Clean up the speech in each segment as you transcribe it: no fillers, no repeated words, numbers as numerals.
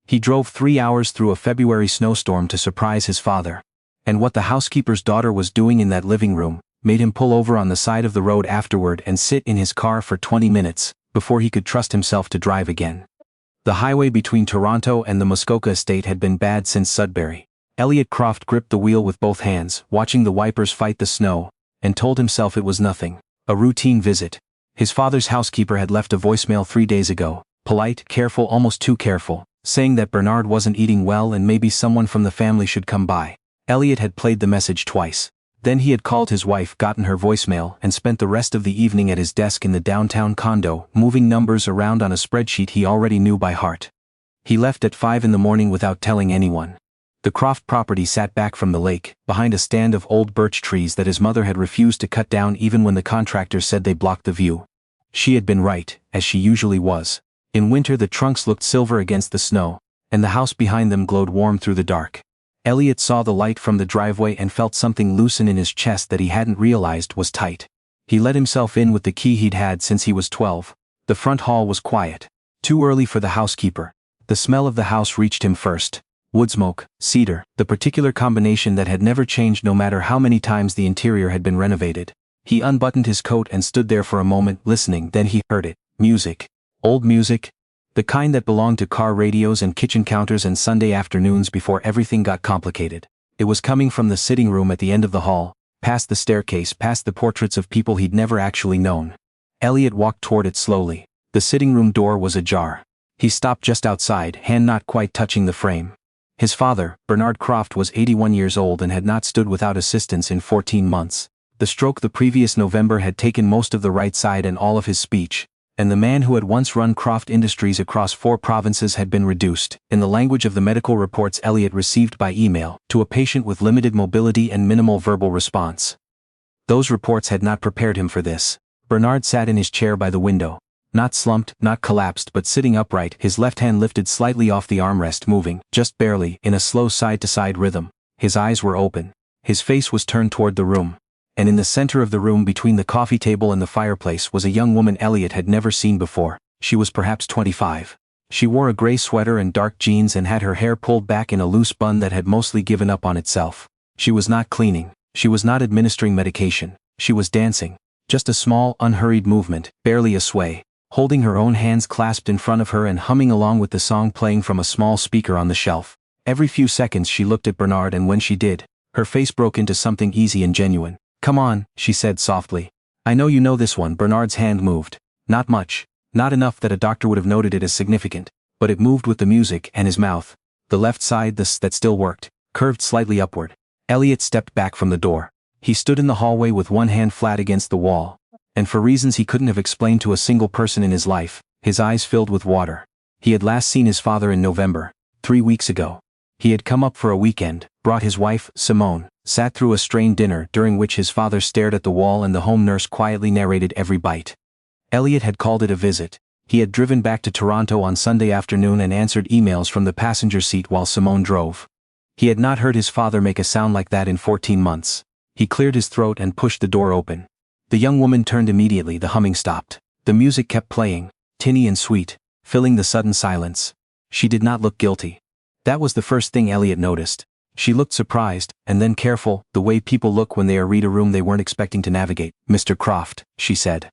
He drove 3 hours through a February snowstorm to surprise his father. And what the housekeeper's daughter was doing in that living room made him pull over on the side of the road afterward and sit in his car for 20 minutes before he could trust himself to drive again. The highway between Toronto and the Muskoka estate had been bad since Sudbury. Elliot Croft gripped the wheel with both hands, watching the wipers fight the snow, and told himself it was nothing, a routine visit. His father's housekeeper had left a voicemail 3 days ago, polite, careful, almost too careful, saying that Bernard wasn't eating well and maybe someone from the family should come by. Elliot had played the message twice. Then he had called his wife, gotten her voicemail, and spent the rest of the evening at his desk in the downtown condo, moving numbers around on a spreadsheet he already knew by heart. He left at 5 in the morning without telling anyone. The Croft property sat back from the lake, behind a stand of old birch trees that his mother had refused to cut down even when the contractors said they blocked the view. She had been right, as she usually was. In winter the trunks looked silver against the snow, and the house behind them glowed warm through the dark. Elliot saw the light from the driveway and felt something loosen in his chest that he hadn't realized was tight. He let himself in with the key he'd had since he was 12. The front hall was quiet. Too early for the housekeeper. The smell of the house reached him first. Wood smoke, cedar, the particular combination that had never changed no matter how many times the interior had been renovated. He unbuttoned his coat and stood there for a moment listening. Then he heard it. Music. Old music. The kind that belonged to car radios and kitchen counters and Sunday afternoons before everything got complicated. It was coming from the sitting room at the end of the hall, past the staircase, past the portraits of people he'd never actually known. Elliot walked toward it slowly. The sitting room door was ajar. He stopped just outside, hand not quite touching the frame. His father, Bernard Croft, was 81 years old and had not stood without assistance in 14 months. The stroke the previous November had taken most of the right side and all of his speech, and the man who had once run Croft Industries across 4 provinces had been reduced, in the language of the medical reports Elliot received by email, to a patient with limited mobility and minimal verbal response. Those reports had not prepared him for this. Bernard sat in his chair by the window. Not slumped, not collapsed, but sitting upright, his left hand lifted slightly off the armrest, moving, just barely, in a slow side-to-side rhythm. His eyes were open. His face was turned toward the room. And in the center of the room between the coffee table and the fireplace was a young woman Elliot had never seen before. She was perhaps 25. She wore a gray sweater and dark jeans and had her hair pulled back in a loose bun that had mostly given up on itself. She was not cleaning. She was not administering medication. She was dancing. Just a small, unhurried movement, barely a sway, holding her own hands clasped in front of her and humming along with the song playing from a small speaker on the shelf. Every few seconds she looked at Bernard, and when she did, her face broke into something easy and genuine. "Come on," she said softly. "I know you know this one." Bernard's hand moved. Not much. Not enough that a doctor would have noted it as significant. But it moved with the music, and his mouth, the left side that still worked, curved slightly upward. Elliot stepped back from the door. He stood in the hallway with one hand flat against the wall. And for reasons he couldn't have explained to a single person in his life, his eyes filled with water. He had last seen his father in November, 3 weeks ago. He had come up for a weekend, brought his wife, Simone, sat through a strained dinner during which his father stared at the wall and the home nurse quietly narrated every bite. Elliot had called it a visit. He had driven back to Toronto on Sunday afternoon and answered emails from the passenger seat while Simone drove. He had not heard his father make a sound like that in 14 months. He cleared his throat and pushed the door open. The young woman turned immediately. The humming stopped. The music kept playing, tinny and sweet, filling the sudden silence. She did not look guilty. That was the first thing Elliot noticed. She looked surprised, and then careful, the way people look when they read a room they weren't expecting to navigate. "Mr. Croft," she said.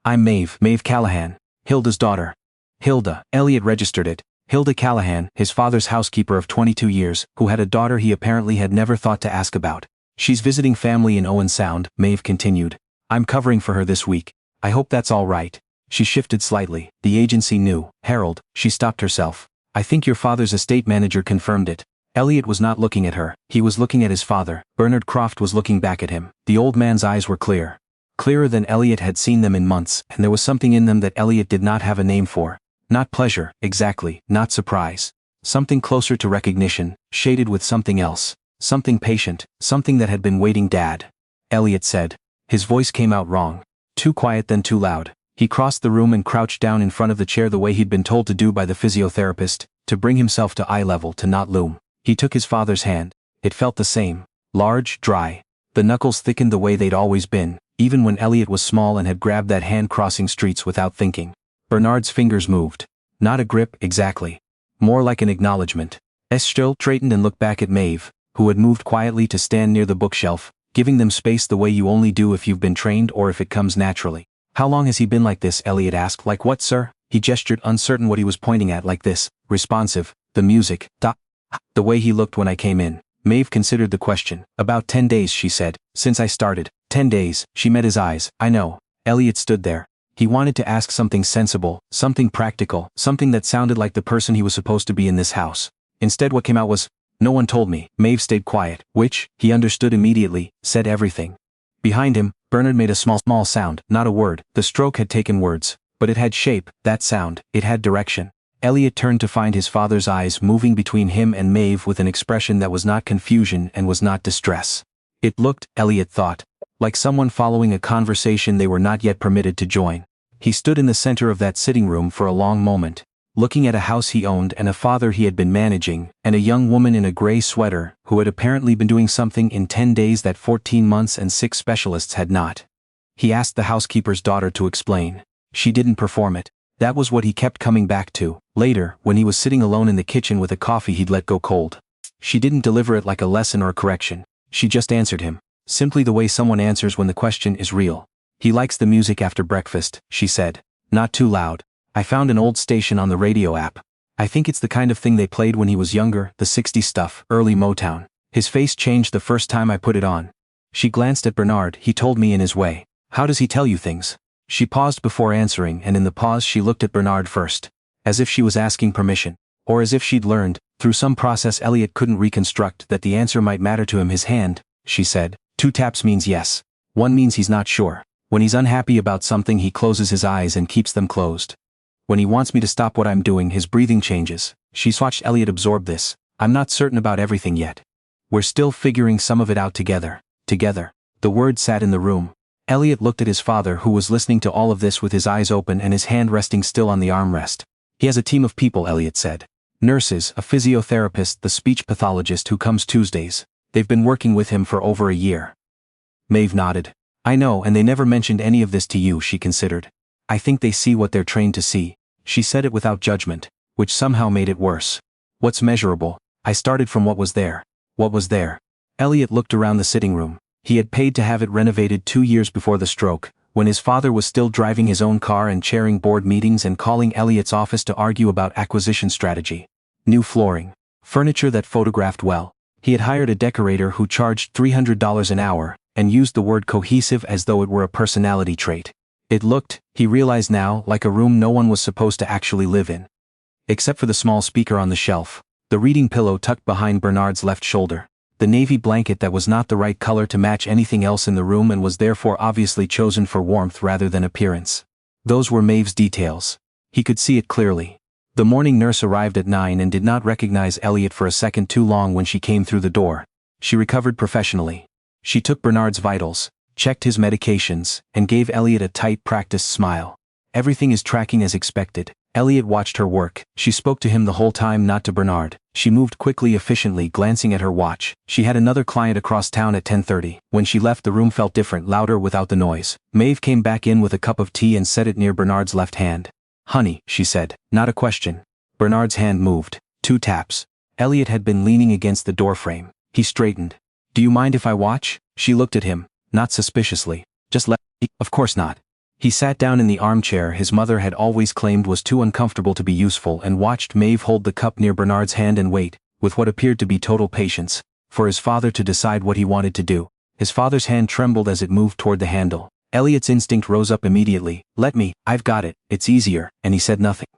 "I'm Maeve Callahan, Hilda's daughter." Hilda, Elliot registered it. Hilda Callahan, his father's housekeeper of 22 years, who had a daughter he apparently had never thought to ask about. "She's visiting family in Owen Sound," Maeve continued. "I'm covering for her this week. I hope that's all right." She shifted slightly. "The agency knew." "Harold," she stopped herself. "I think your father's estate manager confirmed it." Elliot was not looking at her. He was looking at his father. Bernard Croft was looking back at him. The old man's eyes were clear. Clearer than Elliot had seen them in months, and there was something in them that Elliot did not have a name for. Not pleasure, exactly, not surprise. Something closer to recognition, shaded with something else. Something patient, something that had been waiting. "Dad," Elliot said. His voice came out wrong. Too quiet, then too loud. He crossed the room and crouched down in front of the chair the way he'd been told to do by the physiotherapist, to bring himself to eye level, to not loom. He took his father's hand. It felt the same. Large, dry. The knuckles thickened the way they'd always been, even when Elliot was small and had grabbed that hand crossing streets without thinking. Bernard's fingers moved. Not a grip, exactly. More like an acknowledgement. Estelle straightened and looked back at Maeve, who had moved quietly to stand near the bookshelf, giving them space the way you only do if you've been trained or if it comes naturally. How long has he been like this? Elliot asked. Like what, sir? He gestured, uncertain what he was pointing at. Like this, responsive, the music, the way he looked when I came in. Maeve considered the question. About 10 days, she said. Since I started. 10 days, she met his eyes. I know. Elliot stood there. He wanted to ask something sensible, something practical, something that sounded like the person he was supposed to be in this house. Instead what came out was, no one told me. Maeve stayed quiet, which, he understood immediately, said everything. Behind him, Bernard made a small sound, not a word. The stroke had taken words, but it had shape, that sound, it had direction. Elliot turned to find his father's eyes moving between him and Maeve with an expression that was not confusion and was not distress. It looked, Elliot thought, like someone following a conversation they were not yet permitted to join. He stood in the center of that sitting room for a long moment, looking at a house he owned and a father he had been managing, and a young woman in a gray sweater who had apparently been doing something in 10 days that 14 months and 6 specialists had not. He asked the housekeeper's daughter to explain. She didn't perform it. That was what he kept coming back to. Later, when he was sitting alone in the kitchen with a coffee he'd let go cold. She didn't deliver it like a lesson or a correction. She just answered him. Simply the way someone answers when the question is real. He likes the music after breakfast, she said. Not too loud. I found an old station on the radio app. I think it's the kind of thing they played when he was younger, the 60s stuff, early Motown. His face changed the first time I put it on. She glanced at Bernard. He told me in his way. How does he tell you things? She paused before answering, and in the pause she looked at Bernard first. As if she was asking permission. Or as if she'd learned, through some process Elliot couldn't reconstruct, that the answer might matter to him. His hand, she said. 2 taps means yes. 1 means he's not sure. When he's unhappy about something he closes his eyes and keeps them closed. When he wants me to stop what I'm doing his breathing changes. She watched Elliot absorb this. I'm not certain about everything yet. We're still figuring some of it out together. Together. The word sat in the room. Elliot looked at his father who was listening to all of this with his eyes open and his hand resting still on the armrest. He has a team of people, Elliot said. Nurses, a physiotherapist, the speech pathologist who comes Tuesdays. They've been working with him for over a year. Maeve nodded. I know, and they never mentioned any of this to you, she considered. I think they see what they're trained to see. She said it without judgment, which somehow made it worse. What's measurable? I started from what was there. What was there? Elliot looked around the sitting room. He had paid to have it renovated 2 years before the stroke, when his father was still driving his own car and chairing board meetings and calling Elliot's office to argue about acquisition strategy. New flooring. Furniture that photographed well. He had hired a decorator who charged $300 an hour, and used the word cohesive as though it were a personality trait. It looked, he realized now, like a room no one was supposed to actually live in. Except for the small speaker on the shelf, the reading pillow tucked behind Bernard's left shoulder, the navy blanket that was not the right color to match anything else in the room and was therefore obviously chosen for warmth rather than appearance. Those were Maeve's details. He could see it clearly. The morning nurse arrived at 9 and did not recognize Elliot for a second too long when she came through the door. She recovered professionally. She took Bernard's vitals, checked his medications, and gave Elliot a tight, practiced smile. Everything is tracking as expected. Elliot watched her work. She spoke to him the whole time, not to Bernard. She moved quickly, efficiently, glancing at her watch. She had another client across town at 10:30. When she left, the room felt different, louder, without the noise. Maeve came back in with a cup of tea and set it near Bernard's left hand. Honey, she said, not a question. Bernard's hand moved. 2 taps. Elliot had been leaning against the doorframe. He straightened. Do you mind if I watch? She looked at him, not suspiciously. Just let me. Of course not. He sat down in the armchair his mother had always claimed was too uncomfortable to be useful and watched Maeve hold the cup near Bernard's hand and wait, with what appeared to be total patience, for his father to decide what he wanted to do. His father's hand trembled as it moved toward the handle. Elliot's instinct rose up immediately. Let me, I've got it, it's easier, and he said nothing.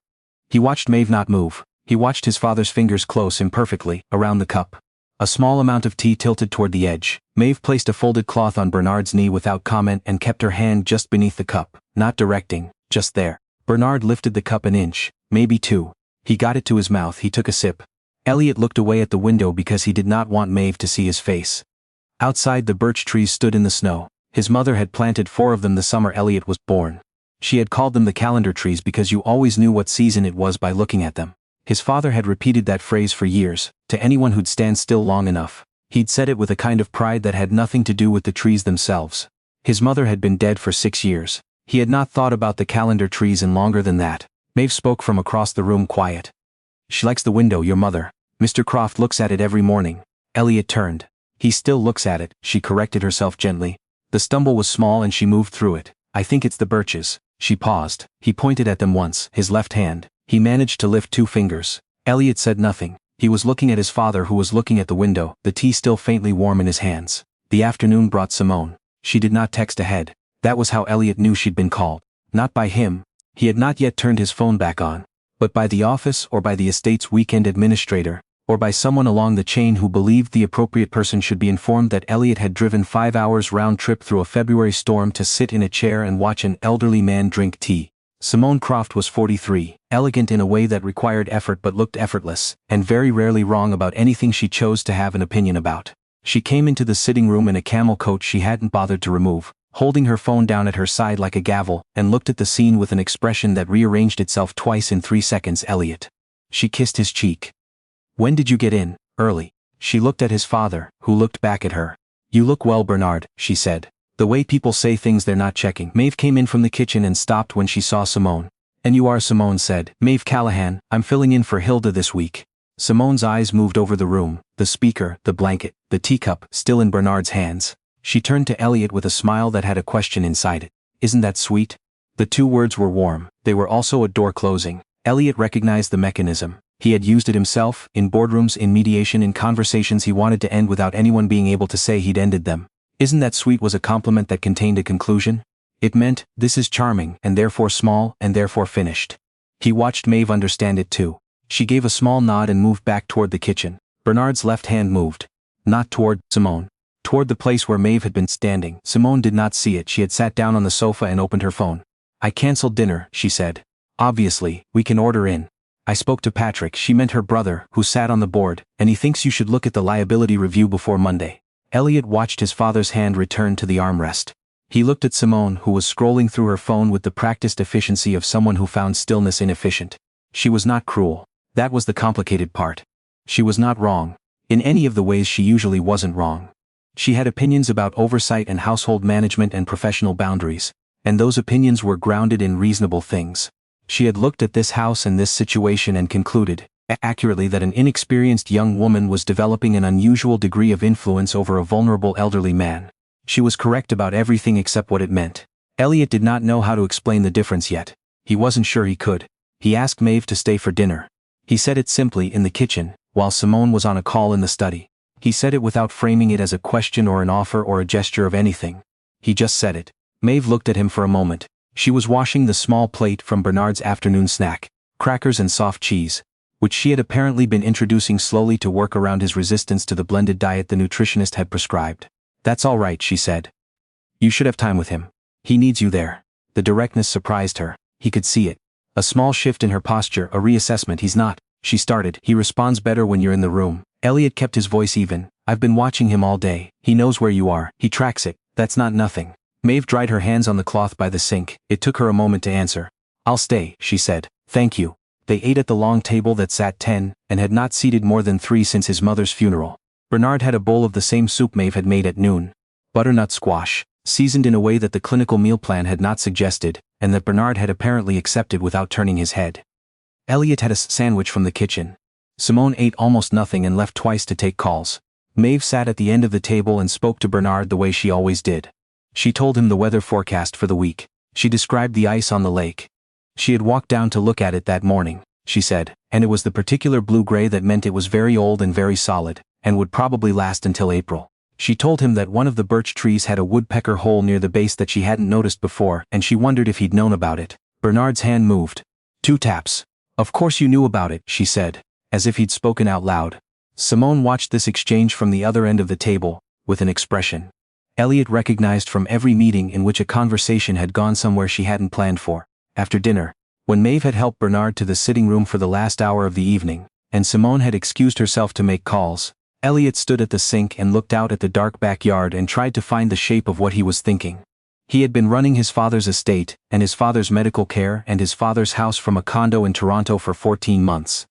He watched Maeve not move. He watched his father's fingers close imperfectly, around the cup. A small amount of tea tilted toward the edge. Maeve placed a folded cloth on Bernard's knee without comment and kept her hand just beneath the cup, not directing, just there. Bernard lifted the cup an inch, maybe 2. He got it to his mouth. He took a sip. Elliot looked away at the window because he did not want Maeve to see his face. Outside, the birch trees stood in the snow. His mother had planted 4 of them the summer Elliot was born. She had called them the calendar trees because you always knew what season it was by looking at them. His father had repeated that phrase for years, to anyone who'd stand still long enough. He'd said it with a kind of pride that had nothing to do with the trees themselves. His mother had been dead for 6 years. He had not thought about the calendar trees in longer than that. Maeve spoke from across the room, quiet. She likes the window, your mother. Mr. Croft looks at it every morning. Elliot turned. He still looks at it, she corrected herself gently. The stumble was small and she moved through it. I think it's the birches. She paused. He pointed at them once, his left hand. He managed to lift 2 fingers. Elliot said nothing. He was looking at his father, who was looking at the window, the tea still faintly warm in his hands. The afternoon brought Simone. She did not text ahead. That was how Elliot knew she'd been called. Not by him. He had not yet turned his phone back on. But by the office, or by the estate's weekend administrator, or by someone along the chain who believed the appropriate person should be informed that Elliot had driven 5 hours round trip through a February storm to sit in a chair and watch an elderly man drink tea. Simone Croft was 43, elegant in a way that required effort but looked effortless, and very rarely wrong about anything she chose to have an opinion about. She came into the sitting room in a camel coat she hadn't bothered to remove, holding her phone down at her side like a gavel, and looked at the scene with an expression that rearranged itself twice in 3 seconds. Elliot. She kissed his cheek. When did you get in? Early. She looked at his father, who looked back at her. You look well, Bernard, she said. The way people say things they're not checking. Maeve came in from the kitchen and stopped when she saw Simone. And you are? Simone said. Maeve Callahan, I'm filling in for Hilda this week. Simone's eyes moved over the room, the speaker, the blanket, the teacup, still in Bernard's hands. She turned to Elliot with a smile that had a question inside it. Isn't that sweet? The 2 words were warm. They were also a door closing. Elliot recognized the mechanism. He had used it himself, in boardrooms, in mediation, in conversations he wanted to end without anyone being able to say he'd ended them. Isn't that sweet was a compliment that contained a conclusion. It meant, this is charming, and therefore small, and therefore finished. He watched Maeve understand it too. She gave a small nod and moved back toward the kitchen. Bernard's left hand moved. Not toward Simone. Toward the place where Maeve had been standing. Simone did not see it. She had sat down on the sofa and opened her phone. I canceled dinner, she said. Obviously, we can order in. I spoke to Patrick, she meant her brother, who sat on the board, and he thinks you should look at the liability review before Monday. Elliot watched his father's hand return to the armrest. He looked at Simone, who was scrolling through her phone with the practiced efficiency of someone who found stillness inefficient. She was not cruel. That was the complicated part. She was not wrong. In any of the ways she usually wasn't wrong. She had opinions about oversight and household management and professional boundaries, and those opinions were grounded in reasonable things. She had looked at this house and this situation and concluded, accurately, that an inexperienced young woman was developing an unusual degree of influence over a vulnerable elderly man. She was correct about everything except what it meant. Elliot did not know how to explain the difference yet. He wasn't sure he could. He asked Maeve to stay for dinner. He said it simply in the kitchen, while Simone was on a call in the study. He said it without framing it as a question or an offer or a gesture of anything. He just said it. Maeve looked at him for a moment. She was washing the small plate from Bernard's afternoon snack, crackers and soft cheese, which she had apparently been introducing slowly to work around his resistance to the blended diet the nutritionist had prescribed. That's all right, she said. You should have time with him. He needs you there. The directness surprised her. He could see it. A small shift in her posture, a reassessment. He's not, she started. He responds better when you're in the room. Elliot kept his voice even. I've been watching him all day. He knows where you are. He tracks it. That's not nothing. Maeve dried her hands on the cloth by the sink. It took her a moment to answer. I'll stay, she said. Thank you. They ate at the long table that sat 10, and had not seated more than 3 since his mother's funeral. Bernard had a bowl of the same soup Maeve had made at noon. Butternut squash, seasoned in a way that the clinical meal plan had not suggested, and that Bernard had apparently accepted without turning his head. Elliot had a sandwich from the kitchen. Simone ate almost nothing and left twice to take calls. Maeve sat at the end of the table and spoke to Bernard the way she always did. She told him the weather forecast for the week. She described the ice on the lake. She had walked down to look at it that morning, she said, and it was the particular blue-gray that meant it was very old and very solid, and would probably last until April. She told him that one of the birch trees had a woodpecker hole near the base that she hadn't noticed before, and she wondered if he'd known about it. Bernard's hand moved. 2 taps. Of course you knew about it, she said, as if he'd spoken out loud. Simone watched this exchange from the other end of the table, with an expression Elliot recognized from every meeting in which a conversation had gone somewhere she hadn't planned for. After dinner, when Maeve had helped Bernard to the sitting room for the last hour of the evening, and Simone had excused herself to make calls, Elliot stood at the sink and looked out at the dark backyard and tried to find the shape of what he was thinking. He had been running his father's estate, and his father's medical care and his father's house from a condo in Toronto for 14 months.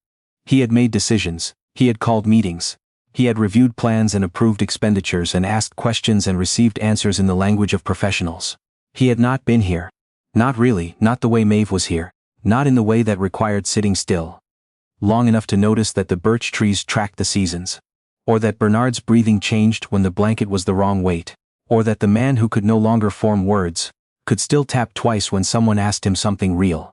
He had made decisions, he had called meetings. He had reviewed plans and approved expenditures and asked questions and received answers in the language of professionals. He had not been here. Not really, not the way Maeve was here. Not in the way that required sitting still. long enough to notice that the birch trees tracked the seasons. Or that Bernard's breathing changed when the blanket was the wrong weight. Or that the man who could no longer form words could still tap twice when someone asked him something real.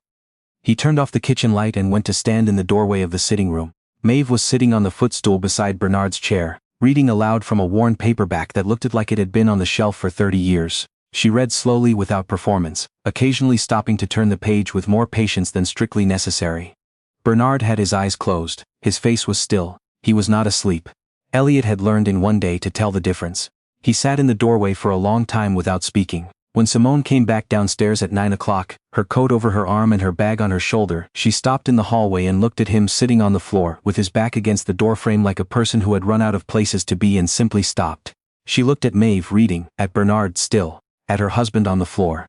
He turned off the kitchen light and went to stand in the doorway of the sitting room. Maeve was sitting on the footstool beside Bernard's chair, reading aloud from a worn paperback that looked like it had been on the shelf for 30 years. She read slowly without performance, occasionally stopping to turn the page with more patience than strictly necessary. Bernard had his eyes closed, his face was still, he was not asleep. Elliot had learned in one day to tell the difference. He sat in the doorway for a long time without speaking. When Simone came back downstairs at 9 o'clock, her coat over her arm and her bag on her shoulder, she stopped in the hallway and looked at him sitting on the floor with his back against the doorframe like a person who had run out of places to be and simply stopped. She looked at Maeve reading, at Bernard still, at her husband on the floor.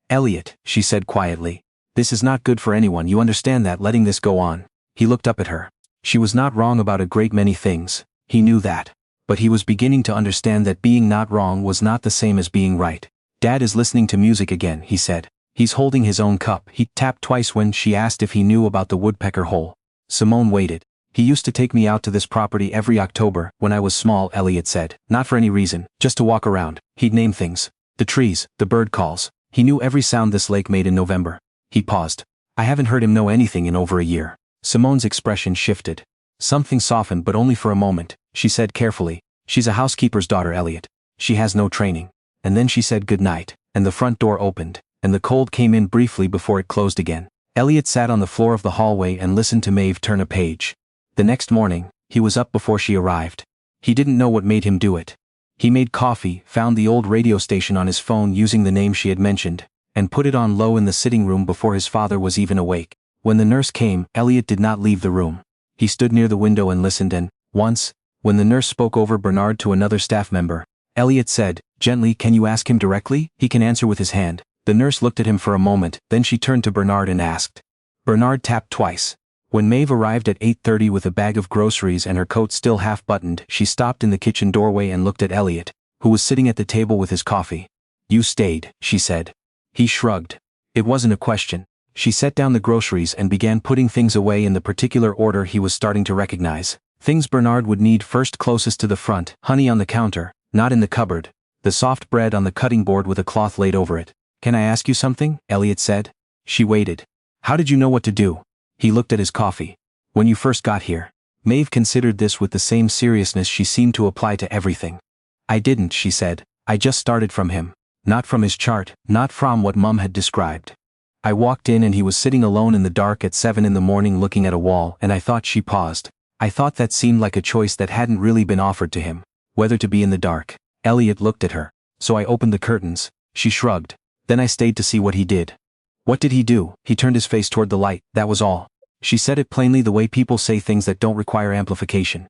"Elliot," she said quietly, "this is not good for anyone, you understand that, letting this go on." He looked up at her. She was not wrong about a great many things, he knew that. But he was beginning to understand that being not wrong was not the same as being right. "Dad is listening to music again," he said. "He's holding his own cup." He tapped twice when she asked if he knew about the woodpecker hole. Simone waited. "He used to take me out to this property every October when I was small," Elliot said. "Not for any reason, just to walk around. He'd name things. The trees, the bird calls. He knew every sound this lake made in November." He paused. "I haven't heard him know anything in over a year." Simone's expression shifted. Something softened, but only for a moment. She said carefully, "She's a housekeeper's daughter, Elliot. She has no training." And then she said good night, and the front door opened, and the cold came in briefly before it closed again. Elliot sat on the floor of the hallway and listened to Maeve turn a page. The next morning, he was up before she arrived. He didn't know what made him do it. He made coffee, found the old radio station on his phone using the name she had mentioned, and put it on low in the sitting room before his father was even awake. When the nurse came, Elliot did not leave the room. He stood near the window and listened, and, once, when the nurse spoke over Bernard to another staff member, Elliot said, gently, "Can you ask him directly? He can answer with his hand." The nurse looked at him for a moment, then she turned to Bernard and asked. Bernard tapped twice. When Maeve arrived at 8:30 with a bag of groceries and her coat still half-buttoned, she stopped in the kitchen doorway and looked at Elliot, who was sitting at the table with his coffee. "You stayed," she said. He shrugged. It wasn't a question. She set down the groceries and began putting things away in the particular order he was starting to recognize. Things Bernard would need first closest to the front, honey on the counter, not in the cupboard, the soft bread on the cutting board with a cloth laid over it. "Can I ask you something?" Elliot said. She waited. "How did you know what to do?" He looked at his coffee. "When you first got here." Maeve considered this with the same seriousness she seemed to apply to everything. "I didn't," she said. "I just started from him. Not from his chart, not from what Mum had described. I walked in and he was sitting alone in the dark at 7 in the morning looking at a wall, and I thought." She paused. "I thought that seemed like a choice that hadn't really been offered to him. Whether to be in the dark." Elliot looked at her. "So I opened the curtains." She shrugged. "Then I stayed to see what he did." "What did he do?" He turned his face toward the light. "That was all." She said it plainly, the way people say things that don't require amplification.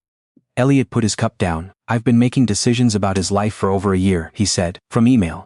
Elliot put his cup down. "I've been making decisions about his life for over a year," he said, "from email."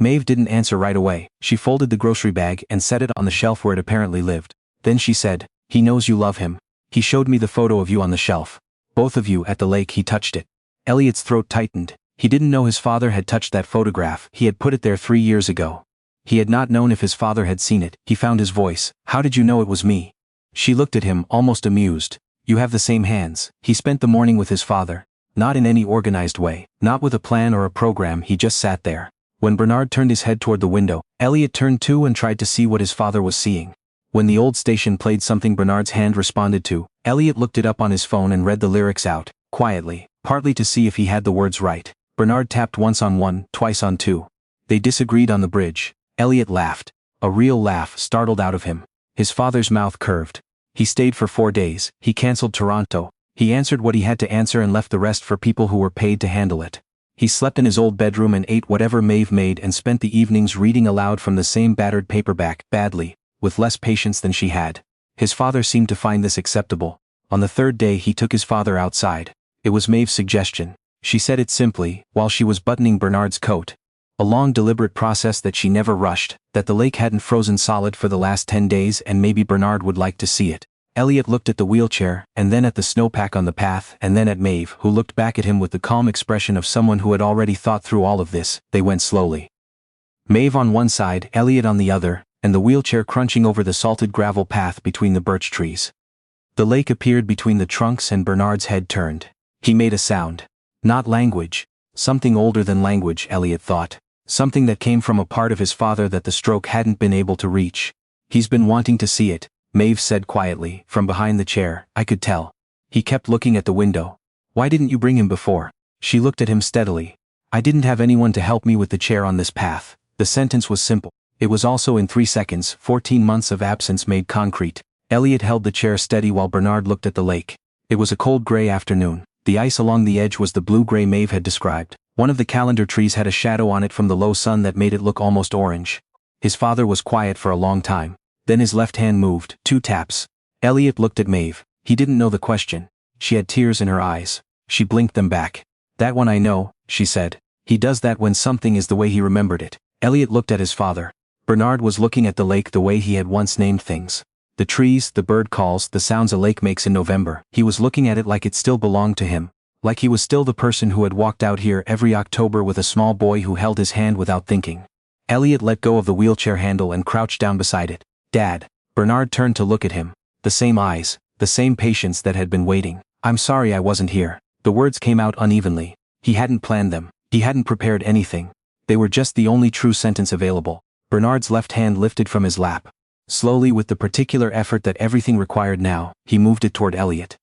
Maeve didn't answer right away. She folded the grocery bag and set it on the shelf where it apparently lived. Then she said, "He knows you love him. He showed me the photo of you on the shelf. Both of you at the lake." He touched it. Elliot's throat tightened. He didn't know his father had touched that photograph. He had put it there 3 years ago. He had not known if his father had seen it. He found his voice. "How did you know it was me?" She looked at him, almost amused. "You have the same hands." He spent the morning with his father. Not in any organized way. Not with a plan or a program. He just sat there. When Bernard turned his head toward the window, Elliot turned too and tried to see what his father was seeing. When the old station played something Bernard's hand responded to, Elliot looked it up on his phone and read the lyrics out, quietly, partly to see if he had the words right. Bernard tapped once on 1, twice on 2. They disagreed on the bridge. Elliot laughed. A real laugh startled out of him. His father's mouth curved. He stayed for 4 days. He canceled Toronto. He answered what he had to answer and left the rest for people who were paid to handle it. He slept in his old bedroom and ate whatever Maeve made and spent the evenings reading aloud from the same battered paperback, badly, with less patience than she had. His father seemed to find this acceptable. On the 3rd day he took his father outside. It was Maeve's suggestion. She said it simply, while she was buttoning Bernard's coat. A long deliberate process that she never rushed, that the lake hadn't frozen solid for the last 10 days and maybe Bernard would like to see it. Elliot looked at the wheelchair, and then at the snowpack on the path, and then at Maeve, who looked back at him with the calm expression of someone who had already thought through all of this. They went slowly. Maeve on one side, Elliot on the other, and the wheelchair crunching over the salted gravel path between the birch trees. The lake appeared between the trunks and Bernard's head turned. He made a sound. Not language. Something older than language, Elliot thought. Something that came from a part of his father that the stroke hadn't been able to reach. He's been wanting to see it, Maeve said quietly, from behind the chair. I could tell. He kept looking at the window. Why didn't you bring him before? She looked at him steadily. I didn't have anyone to help me with the chair on this path. The sentence was simple. It was also in 3 seconds, 14 months of absence made concrete. Elliot held the chair steady while Bernard looked at the lake. It was a cold gray afternoon. The ice along the edge was the blue-gray Maeve had described. One of the calendar trees had a shadow on it from the low sun that made it look almost orange. His father was quiet for a long time. Then his left hand moved, 2 taps. Elliot looked at Maeve. He didn't know the question. She had tears in her eyes. She blinked them back. That one I know, she said. He does that when something is the way he remembered it. Elliot looked at his father. Bernard was looking at the lake the way he had once named things. The trees, the bird calls, the sounds a lake makes in November. He was looking at it like it still belonged to him. Like he was still the person who had walked out here every October with a small boy who held his hand without thinking. Elliot let go of the wheelchair handle and crouched down beside it. Dad. Bernard turned to look at him. The same eyes, the same patience that had been waiting. I'm sorry I wasn't here. The words came out unevenly. He hadn't planned them. He hadn't prepared anything. They were just the only true sentence available. Bernard's left hand lifted from his lap. Slowly, with the particular effort that everything required now, he moved it toward Elliot.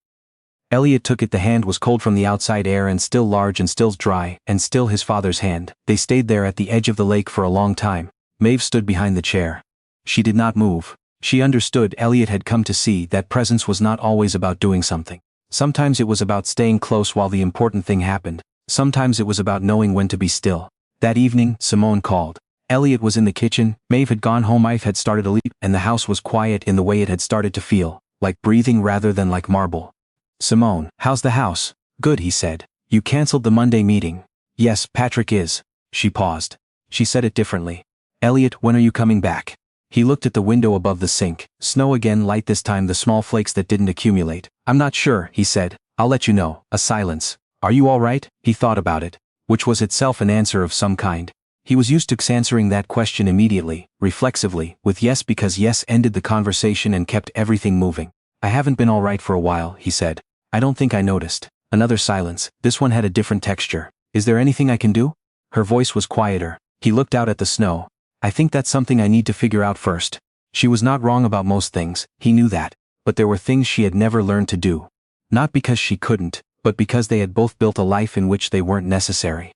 Elliot took it. The hand was cold from the outside air and still large and still dry, and still his father's hand. They stayed there at the edge of the lake for a long time. Maeve stood behind the chair. She did not move. She understood. Elliot had come to see that presence was not always about doing something. Sometimes it was about staying close while the important thing happened. Sometimes it was about knowing when to be still. That evening, Simone called. Elliot was in the kitchen, Maeve had gone home, Maeve had started to leap, and the house was quiet in the way it had started to feel, like breathing rather than like marble. Simone, how's the house? Good, he said. You cancelled the Monday meeting. Yes, Patrick is. She paused. She said it differently. Elliot, when are you coming back? He looked at the window above the sink. Snow again, light this time, the small flakes that didn't accumulate. I'm not sure, he said. I'll let you know. A silence. Are you all right? He thought about it. Which was itself an answer of some kind. He was used to answering that question immediately, reflexively, with yes, because yes ended the conversation and kept everything moving. I haven't been all right for a while, he said. I don't think I noticed. Another silence. This one had a different texture. Is there anything I can do? Her voice was quieter. He looked out at the snow. I think that's something I need to figure out first. She was not wrong about most things, he knew that. But there were things she had never learned to do. Not because she couldn't, but because they had both built a life in which they weren't necessary.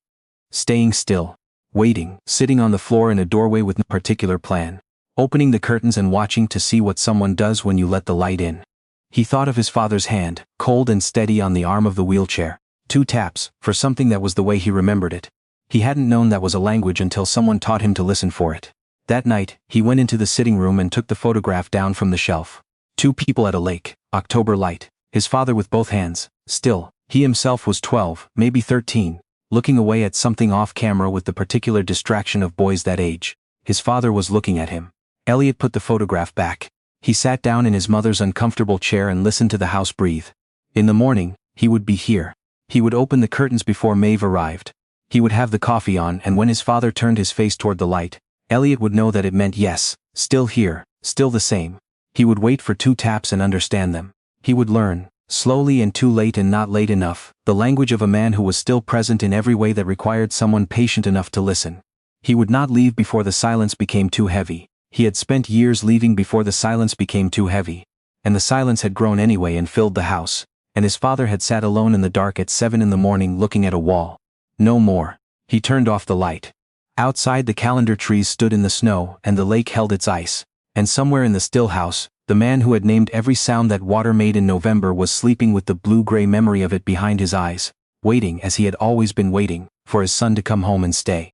Staying still. Waiting, sitting on the floor in a doorway with no particular plan. Opening the curtains and watching to see what someone does when you let the light in. He thought of his father's hand, cold and steady on the arm of the wheelchair. 2 taps, for something that was the way he remembered it. He hadn't known that was a language until someone taught him to listen for it. That night, he went into the sitting room and took the photograph down from the shelf. 2 people at a lake, October light. His father with both hands, still. He himself was 12, maybe 13. Looking away at something off camera with the particular distraction of boys that age. His father was looking at him. Elliot put the photograph back. He sat down in his mother's uncomfortable chair and listened to the house breathe. In the morning, he would be here. He would open the curtains before Maeve arrived. He would have the coffee on, and when his father turned his face toward the light, Elliot would know that it meant yes, still here, still the same. He would wait for 2 taps and understand them. He would learn. Slowly and too late and not late enough, the language of a man who was still present in every way that required someone patient enough to listen. He would not leave before the silence became too heavy. He had spent years leaving before the silence became too heavy. And the silence had grown anyway and filled the house. And his father had sat alone in the dark at 7 in the morning looking at a wall. No more. He turned off the light. Outside, the calendar trees stood in the snow and the lake held its ice. And somewhere in the still house, the man who had named every sound that water made in November was sleeping with the blue-gray memory of it behind his eyes, waiting as he had always been waiting, for his son to come home and stay.